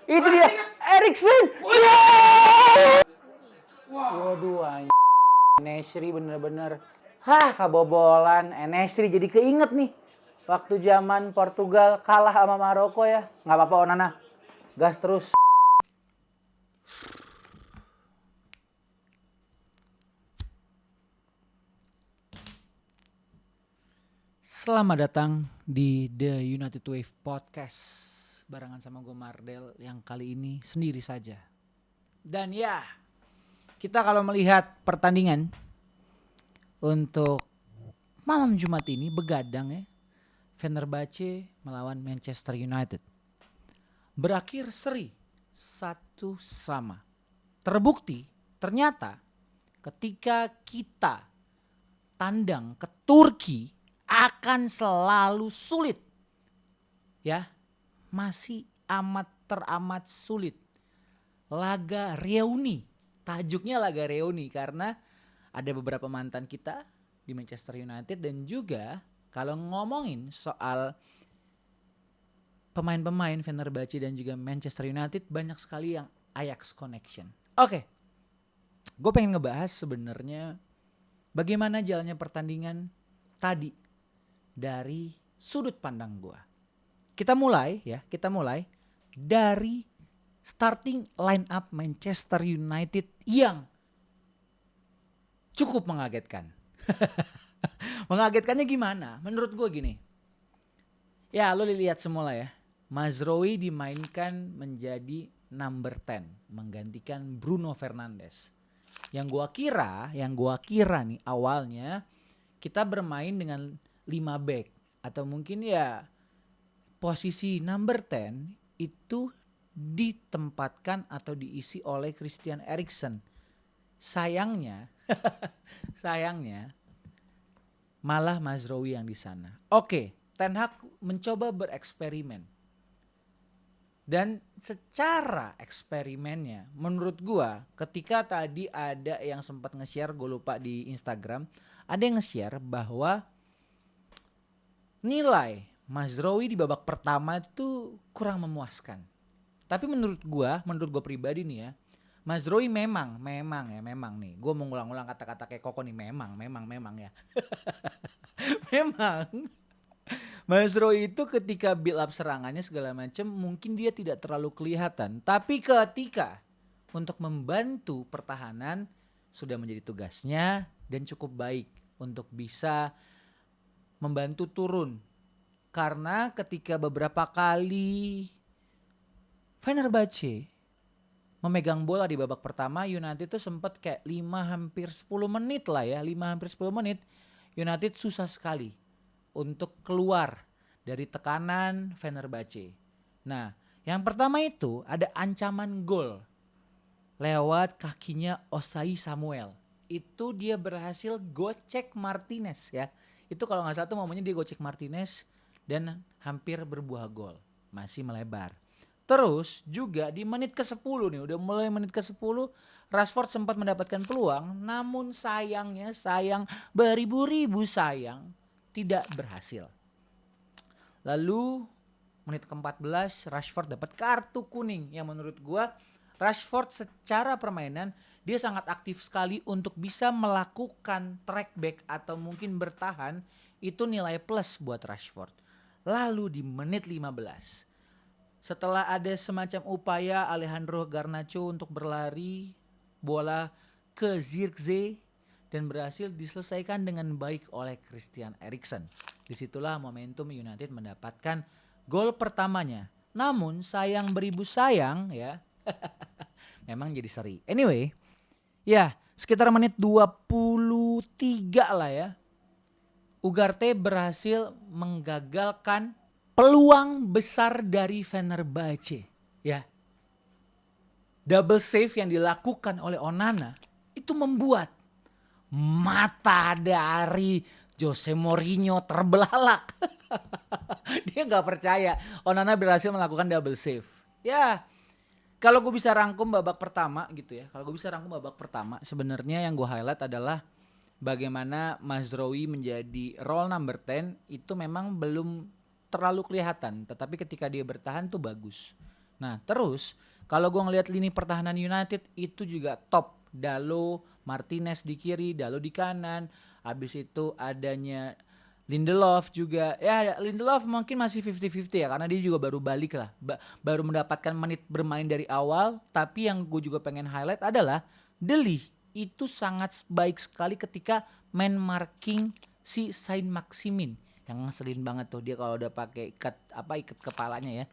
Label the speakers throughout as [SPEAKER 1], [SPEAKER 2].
[SPEAKER 1] Itu dia Eriksen. Waduh, Nesri bener-bener. Kebobolan. Nesri jadi keinget nih. Waktu zaman Portugal kalah sama Maroko ya. Nggak apa-apa Onana. Gas terus. Selamat datang di The United Wave Podcast. Barengan sama gue Mardel yang kali ini sendiri saja. Dan ya, kita kalau melihat pertandingan untuk malam Jumat ini begadang ya. Fenerbahce melawan Manchester United. Berakhir seri 1-1. Terbukti ternyata ketika kita tandang ke Turki akan selalu sulit. Ya, masih teramat sulit. Laga reuni. Tajuknya laga reuni karena ada beberapa mantan kita di Manchester United dan juga kalau ngomongin soal pemain-pemain Fenerbahce dan juga Manchester United banyak sekali yang Ajax connection. Oke. Gue pengen ngebahas sebenarnya bagaimana jalannya pertandingan tadi dari sudut pandang gue. Kita mulai dari starting line up Manchester United yang cukup mengagetkan. Mengagetkannya gimana? Menurut gue gini. Ya lo lihat semula ya. Mazraoui dimainkan menjadi number 10. Menggantikan Bruno Fernandes. Yang gua kira nih awalnya kita bermain dengan 5 back. Atau mungkin ya posisi number 10 itu ditempatkan atau diisi oleh Christian Eriksen. Sayangnya malah Mazraoui yang di sana. Oke, Ten Hag mencoba bereksperimen. Dan secara eksperimennya menurut gua ketika tadi ada yang sempat nge-share, gue lupa di Instagram, ada yang nge-share bahwa nilai Mazraoui di babak pertama itu kurang memuaskan. Tapi menurut gua pribadi nih ya, Mazraoui memang nih. Gue mau ngulang-ulang kata-kata kayak Koko nih, memang ya. Memang Mazraoui itu ketika build up serangannya segala macam mungkin dia tidak terlalu kelihatan. Tapi ketika untuk membantu pertahanan sudah menjadi tugasnya dan cukup baik untuk bisa membantu turun. Karena ketika beberapa kali Fenerbahce memegang bola di babak pertama, United itu sempat kayak 5-10 menit lah ya. 5-10 menit United susah sekali untuk keluar dari tekanan Fenerbahce. Nah, yang pertama itu ada ancaman gol lewat kakinya Osai Samuel. Itu dia berhasil gocek Martinez ya. Itu kalau gak salah tuh momennya dia gocek Martinez dan hampir berbuah gol. Masih melebar. Terus juga di menit ke-10 nih, udah mulai menit ke-10 Rashford sempat mendapatkan peluang, namun sayang beribu-ribu sayang tidak berhasil. Lalu menit ke-14 Rashford dapat kartu kuning yang menurut gua Rashford secara permainan dia sangat aktif sekali untuk bisa melakukan track back atau mungkin bertahan, itu nilai plus buat Rashford. Lalu di menit 15 setelah ada semacam upaya Alejandro Garnacho untuk berlari, bola ke Zirkzee dan berhasil diselesaikan dengan baik oleh Christian Eriksen. Disitulah momentum United mendapatkan gol pertamanya. Namun sayang beribu sayang ya, memang jadi seri. Anyway, ya sekitar menit 23 lah ya, Ugarte berhasil menggagalkan peluang besar dari Fenerbahce ya. Double save yang dilakukan oleh Onana itu membuat mata dari Jose Mourinho terbelalak. Dia gak percaya Onana berhasil melakukan double save. Ya, kalau gue bisa rangkum babak pertama gitu ya. Sebenarnya yang gue highlight adalah bagaimana Mazraoui menjadi role number 10 itu memang belum terlalu kelihatan, tetapi ketika dia bertahan tuh bagus. Nah terus kalau gue ngelihat lini pertahanan United itu juga top. Dalo, Martinez di kiri, Dalo di kanan. Habis itu adanya Lindelof juga. Ya Lindelof mungkin masih 50-50 ya, karena dia juga baru balik lah. Baru mendapatkan menit bermain dari awal. Tapi yang gue juga pengen highlight adalah De Ligt itu sangat baik sekali ketika man marking si Saint Maximin. Yang ngeselin banget tuh dia kalau udah pakai ikat kepalanya ya.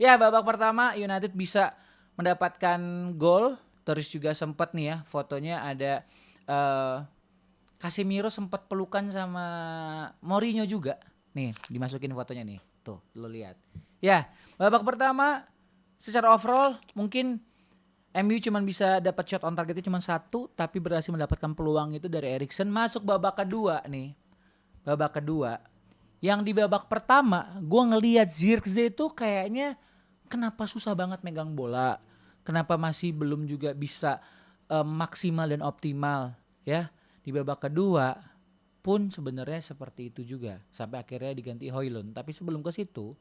[SPEAKER 1] Ya babak pertama United bisa mendapatkan gol. Terus juga sempat nih ya fotonya ada Casemiro sempat pelukan sama Mourinho juga. Nih dimasukin fotonya nih. Tuh lo lihat. Ya babak pertama secara overall mungkin MU cuma bisa dapat shot on targetnya cuma 1. Tapi berhasil mendapatkan peluang itu dari Eriksen. Masuk babak kedua nih. Babak kedua. Yang di babak pertama gue ngelihat Zirkzee itu kayaknya kenapa susah banget megang bola. Kenapa masih belum juga bisa maksimal dan optimal ya. Di babak kedua pun sebenarnya seperti itu juga sampai akhirnya diganti Højlund. Tapi sebelum ke situ,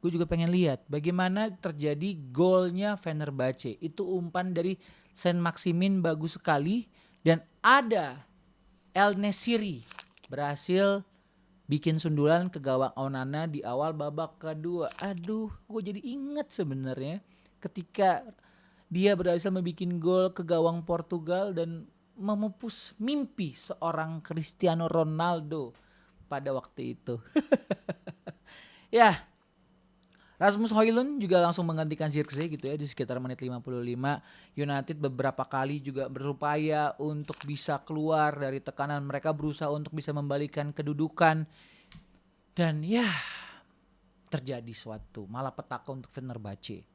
[SPEAKER 1] gue juga pengen lihat bagaimana terjadi golnya Fenerbahce. Itu umpan dari Saint Maximin bagus sekali dan ada El Nesiri berhasil bikin sundulan ke gawang Onana di awal babak kedua. Aduh, gue jadi inget sebenarnya ketika dia berhasil membuat gol ke gawang Portugal dan memupus mimpi seorang Cristiano Ronaldo pada waktu itu. Ya, Rasmus Højlund juga langsung menggantikan Zirkzee gitu ya di sekitar menit 55. United beberapa kali juga berupaya untuk bisa keluar dari tekanan. Mereka berusaha untuk bisa membalikan kedudukan. Dan ya terjadi suatu malapetaka untuk Fenerbahce.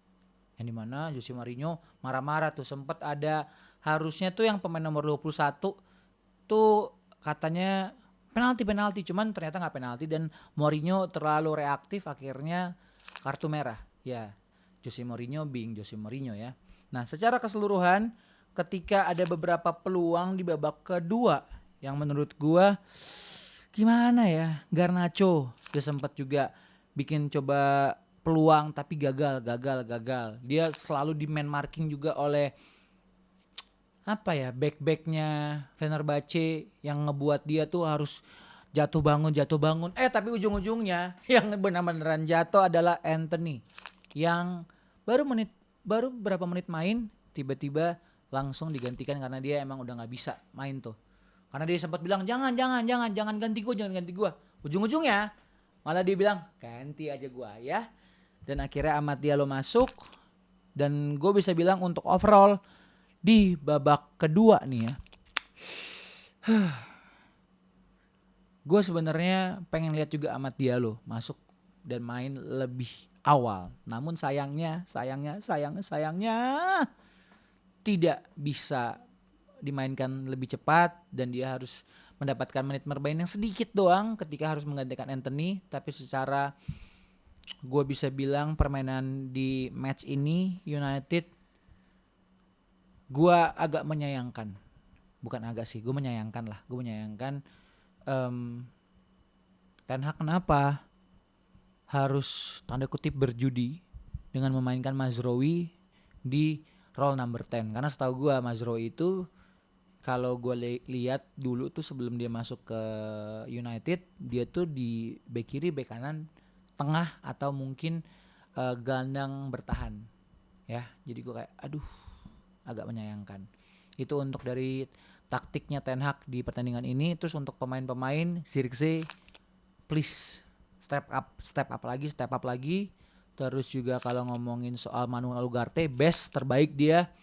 [SPEAKER 1] Yang dimana Jose Mourinho marah-marah tuh. Sempat ada harusnya tuh yang pemain nomor 21 tuh katanya penalti cuman ternyata gak penalti dan Mourinho terlalu reaktif akhirnya kartu merah. Ya Jose Mourinho being Jose Mourinho ya. Nah secara keseluruhan ketika ada beberapa peluang di babak kedua yang menurut gua gimana ya, Garnacho dia sempat juga bikin coba peluang tapi gagal. Dia selalu di man marking juga oleh back-backnya Fenerbahce yang ngebuat dia tuh harus jatuh bangun. Tapi ujung-ujungnya yang benar-beneran jatuh adalah Anthony yang baru berapa menit main tiba-tiba langsung digantikan karena dia emang udah nggak bisa main tuh. Karena dia sempat bilang jangan ganti gua. Ujung-ujungnya malah dia bilang ganti aja gua ya. Dan akhirnya Amad Diallo masuk dan gue bisa bilang untuk overall di babak kedua nih ya. Gue sebenarnya pengen lihat juga Amad Diallo masuk dan main lebih awal. Namun sayangnya tidak bisa dimainkan lebih cepat dan dia harus mendapatkan menit bermain yang sedikit doang ketika harus menggantikan Anthony. Tapi secara gue bisa bilang permainan di match ini United gue agak menyayangkan. Bukan agak sih, gue menyayangkan lah. Gue menyayangkan Ten Hag kenapa harus tanda kutip berjudi dengan memainkan Mazraoui di role number 10. Karena setahu gue Mazraoui itu kalau gue lihat dulu tuh sebelum dia masuk ke United, dia tuh di bek kiri, bek kanan, tengah atau mungkin gelandang bertahan. Ya, jadi gue kayak agak menyayangkan. Itu untuk dari taktiknya Ten Hag di pertandingan ini. Terus untuk pemain-pemain Zirkzee please step up lagi. Terus juga kalau ngomongin soal Manuel Ugarte, best terbaik dia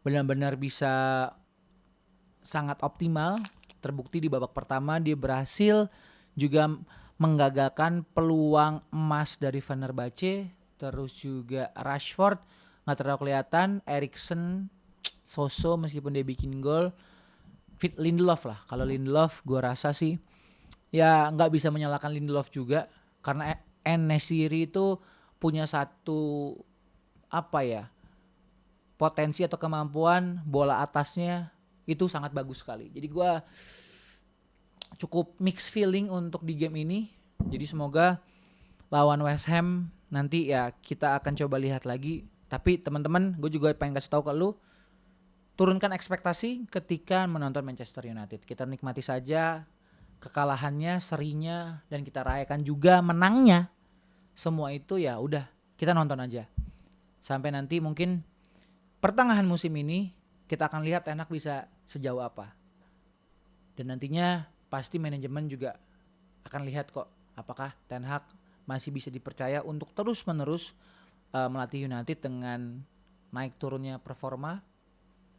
[SPEAKER 1] benar-benar bisa sangat optimal. Terbukti di babak pertama dia berhasil juga menggagalkan peluang emas dari Fenerbahce. Terus juga Rashford nggak terlalu kelihatan, Eriksen so-so meskipun dia bikin gol. Lindelof lah, kalau Lindelof gue rasa sih ya nggak bisa menyalahkan Lindelof juga karena En-Nesyri itu punya satu potensi atau kemampuan bola atasnya itu sangat bagus sekali. Jadi gue cukup mixed feeling untuk di game ini. Jadi semoga lawan West Ham nanti ya kita akan coba lihat lagi. Tapi teman-teman, gue juga pengen kasih tahu ke lu, turunkan ekspektasi ketika menonton Manchester United. Kita nikmati saja kekalahannya, serinya, dan kita rayakan juga menangnya. Semua itu ya udah, kita nonton aja. Sampai nanti mungkin pertengahan musim ini kita akan lihat Ten Hag bisa sejauh apa. Dan nantinya pasti manajemen juga akan lihat kok apakah Ten Hag masih bisa dipercaya untuk terus-menerus melatih United dengan naik turunnya performa,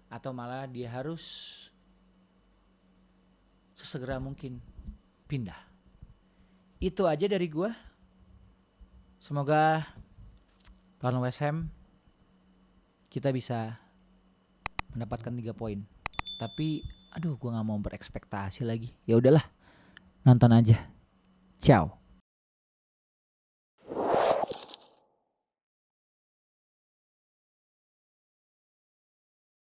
[SPEAKER 1] atau malah dia harus sesegera mungkin pindah. Itu aja dari gua. Semoga lawan West Ham kita bisa mendapatkan 3 poin. Tapi aduh, gua nggak mau berekspektasi lagi. Ya udahlah, nonton aja. Ciao.